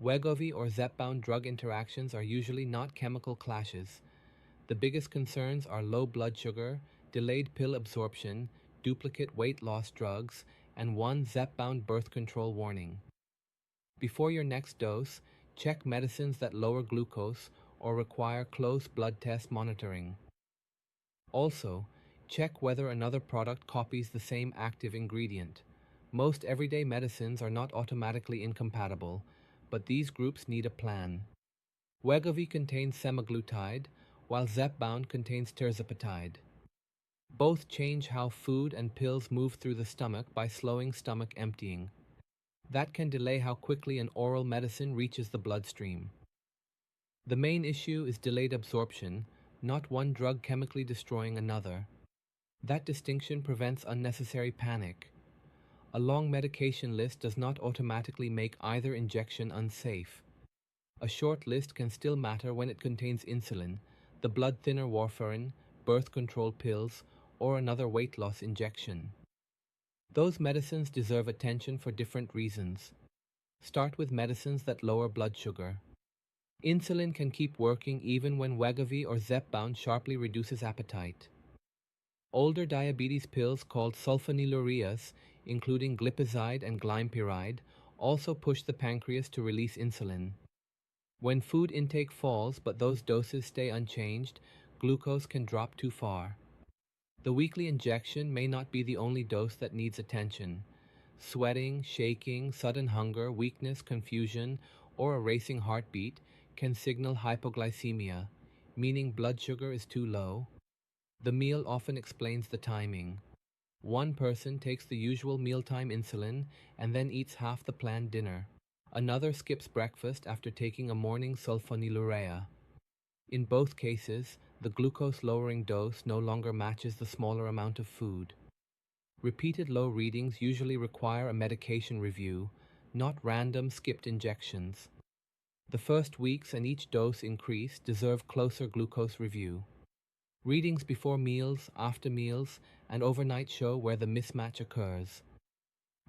Wegovy or Zepbound drug interactions are usually not chemical clashes. The biggest concerns are low blood sugar, delayed pill absorption, duplicate weight loss drugs, and one Zepbound birth control warning. Before your next dose, check medicines that lower glucose or require close blood test monitoring. Also, check whether another product copies the same active ingredient. Most everyday medicines are not automatically incompatible, but these groups need a plan. Wegovy contains Semaglutide, while Zepbound contains Tirzepatide. Both change how food and pills move through the stomach by slowing stomach emptying. That can delay how quickly an oral medicine reaches the bloodstream. The main issue is delayed absorption, not one drug chemically destroying another. That distinction prevents unnecessary panic. A long medication list does not automatically make either injection unsafe. A short list can still matter when it contains insulin, the blood thinner warfarin, birth control pills, or another weight loss injection. Those medicines deserve attention for different reasons. Start with medicines that lower blood sugar. Insulin can keep working even when Wegovy or Zepbound sharply reduces appetite. Older diabetes pills called sulfonylureas, including glipizide and glimepiride, also push the pancreas to release insulin. When food intake falls but those doses stay unchanged, glucose can drop too far. The weekly injection may not be the only dose that needs attention. Sweating, shaking, sudden hunger, weakness, confusion, or a racing heartbeat can signal hypoglycemia, meaning blood sugar is too low. The meal often explains the timing. One person takes the usual mealtime insulin and then eats half the planned dinner. Another skips breakfast after taking a morning sulfonylurea. In both cases, the glucose-lowering dose no longer matches the smaller amount of food. Repeated low readings usually require a medication review, not random skipped injections. The first weeks and each dose increase deserve closer glucose review. Readings before meals, after meals, and overnight show where the mismatch occurs.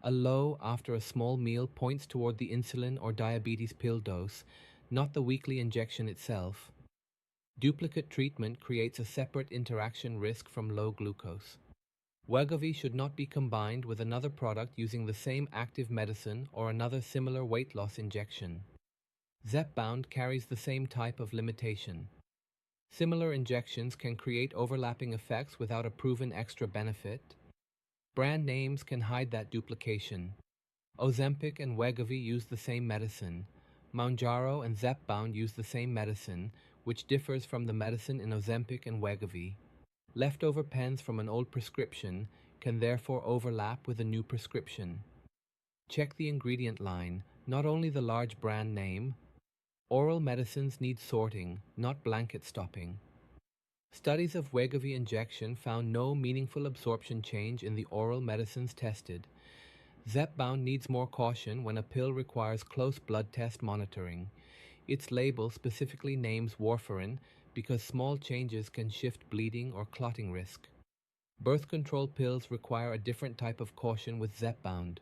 A low after a small meal points toward the insulin or diabetes pill dose, not the weekly injection itself. Duplicate treatment creates a separate interaction risk from low glucose. Wegovy should not be combined with another product using the same active medicine or another similar weight loss injection. Zepbound carries the same type of limitation. Similar injections can create overlapping effects without a proven extra benefit. Brand names can hide that duplication. Ozempic and Wegovy use the same medicine. Mounjaro and Zepbound use the same medicine, which differs from the medicine in Ozempic and Wegovy. Leftover pens from an old prescription can therefore overlap with a new prescription. Check the ingredient line, not only the large brand name. Oral medicines need sorting, not blanket stopping. Studies of Wegovy injection found no meaningful absorption change in the oral medicines tested. Zepbound needs more caution when a pill requires close blood test monitoring. Its label specifically names warfarin because small changes can shift bleeding or clotting risk. Birth control pills require a different type of caution with Zepbound.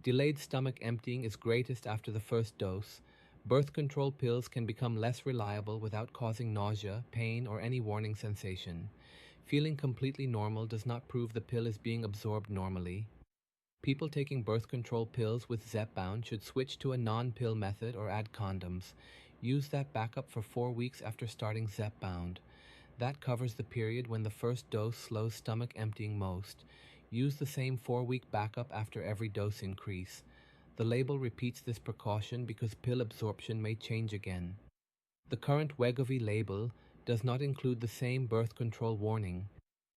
Delayed stomach emptying is greatest after the first dose. Birth control pills can become less reliable without causing nausea, pain, or any warning sensation. Feeling completely normal does not prove the pill is being absorbed normally. People taking birth control pills with Zepbound should switch to a non-pill method or add condoms. Use that backup for 4 weeks after starting Zepbound. That covers the period when the first dose slows stomach emptying most. Use the same 4-week backup after every dose increase. The label repeats this precaution because pill absorption may change again. The current Wegovy label does not include the same birth control warning.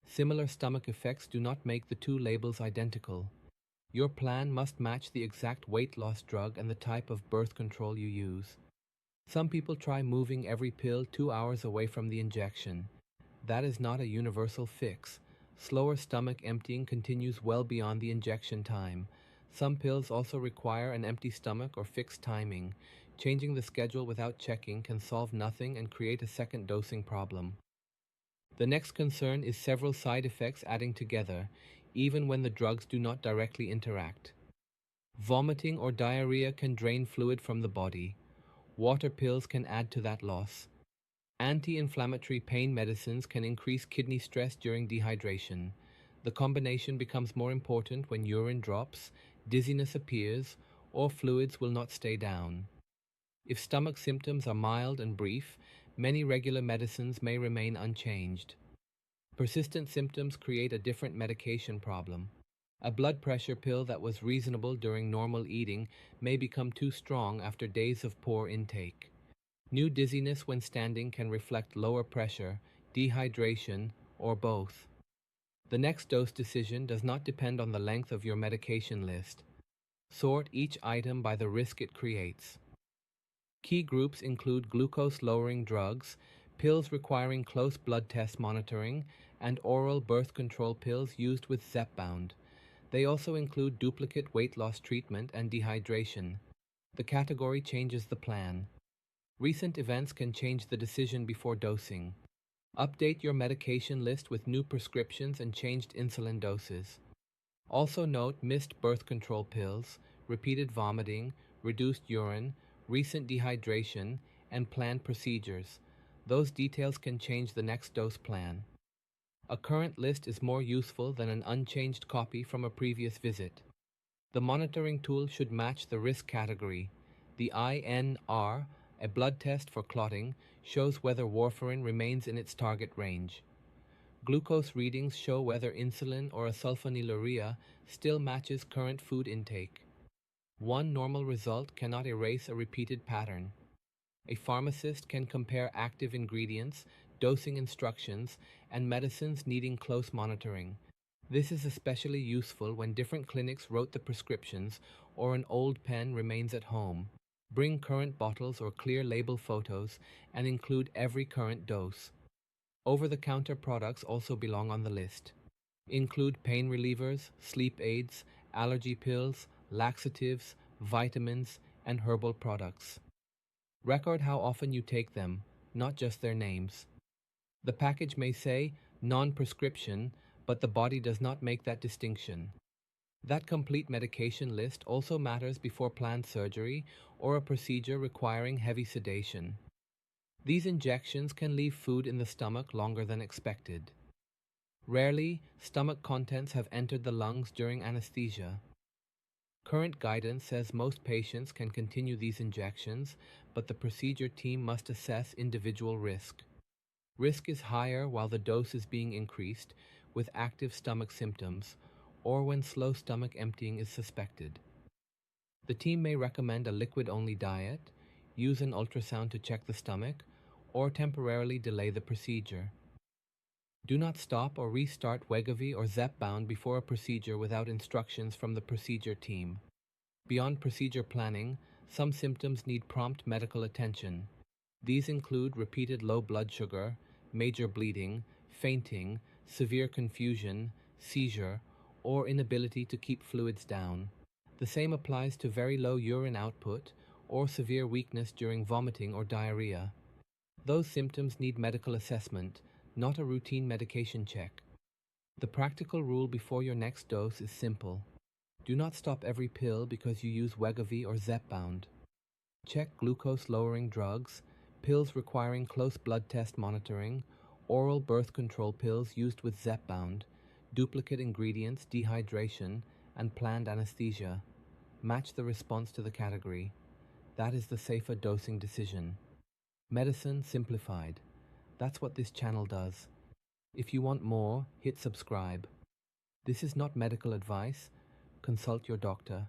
Similar stomach effects do not make the two labels identical. Your plan must match the exact weight loss drug and the type of birth control you use. Some people try moving every pill 2 hours away from the injection. That is not a universal fix. Slower stomach emptying continues well beyond the injection time. Some pills also require an empty stomach or fixed timing. Changing the schedule without checking can solve nothing and create a second dosing problem. The next concern is several side effects adding together, even when the drugs do not directly interact. Vomiting or diarrhea can drain fluid from the body. Water pills can add to that loss. Anti-inflammatory pain medicines can increase kidney stress during dehydration. The combination becomes more important when urine drops, dizziness appears, or fluids will not stay down. If stomach symptoms are mild and brief, many regular medicines may remain unchanged. Persistent symptoms create a different medication problem. A blood pressure pill that was reasonable during normal eating may become too strong after days of poor intake. New dizziness when standing can reflect lower pressure, dehydration, or both. The next dose decision does not depend on the length of your medication list. Sort each item by the risk it creates. Key groups include glucose-lowering drugs, pills requiring close blood test monitoring, and oral birth control pills used with Zepbound. They also include duplicate weight loss treatment and dehydration. The category changes the plan. Recent events can change the decision before dosing. Update your medication list with new prescriptions and changed insulin doses. Also note missed birth control pills, repeated vomiting, reduced urine, recent dehydration, and planned procedures. Those details can change the next dose plan. A current list is more useful than an unchanged copy from a previous visit. The monitoring tool should match the risk category. The INR, a blood test for clotting, shows whether warfarin remains in its target range. Glucose readings show whether insulin or a sulfonylurea still matches current food intake. One normal result cannot erase a repeated pattern. A pharmacist can compare active ingredients, dosing instructions, and medicines needing close monitoring. This is especially useful when different clinics wrote the prescriptions or an old pen remains at home. Bring current bottles or clear label photos and include every current dose. Over-the-counter products also belong on the list. Include pain relievers, sleep aids, allergy pills, laxatives, vitamins, and herbal products. Record how often you take them, not just their names. The package may say non-prescription, but the body does not make that distinction. That complete medication list also matters before planned surgery or a procedure requiring heavy sedation. These injections can leave food in the stomach longer than expected. Rarely, stomach contents have entered the lungs during anesthesia. Current guidance says most patients can continue these injections, but the procedure team must assess individual risk. Risk is higher while the dose is being increased, with active stomach symptoms, or when slow stomach emptying is suspected. The team may recommend a liquid-only diet, use an ultrasound to check the stomach, or temporarily delay the procedure. Do not stop or restart Wegovy or Zepbound before a procedure without instructions from the procedure team. Beyond procedure planning, some symptoms need prompt medical attention. These include repeated low blood sugar, major bleeding, fainting, severe confusion, seizure, or inability to keep fluids down. The same applies to very low urine output or severe weakness during vomiting or diarrhea. Those symptoms need medical assessment, not a routine medication check. The practical rule before your next dose is simple. Do not stop every pill because you use Wegovy or Zepbound. Check glucose-lowering drugs, pills requiring close blood test monitoring, oral birth control pills used with Zepbound, duplicate ingredients, dehydration, and planned anesthesia. Match the response to the category. That is the safer dosing decision. Medicine simplified. That's what this channel does. If you want more, hit subscribe. This is not medical advice. Consult your doctor.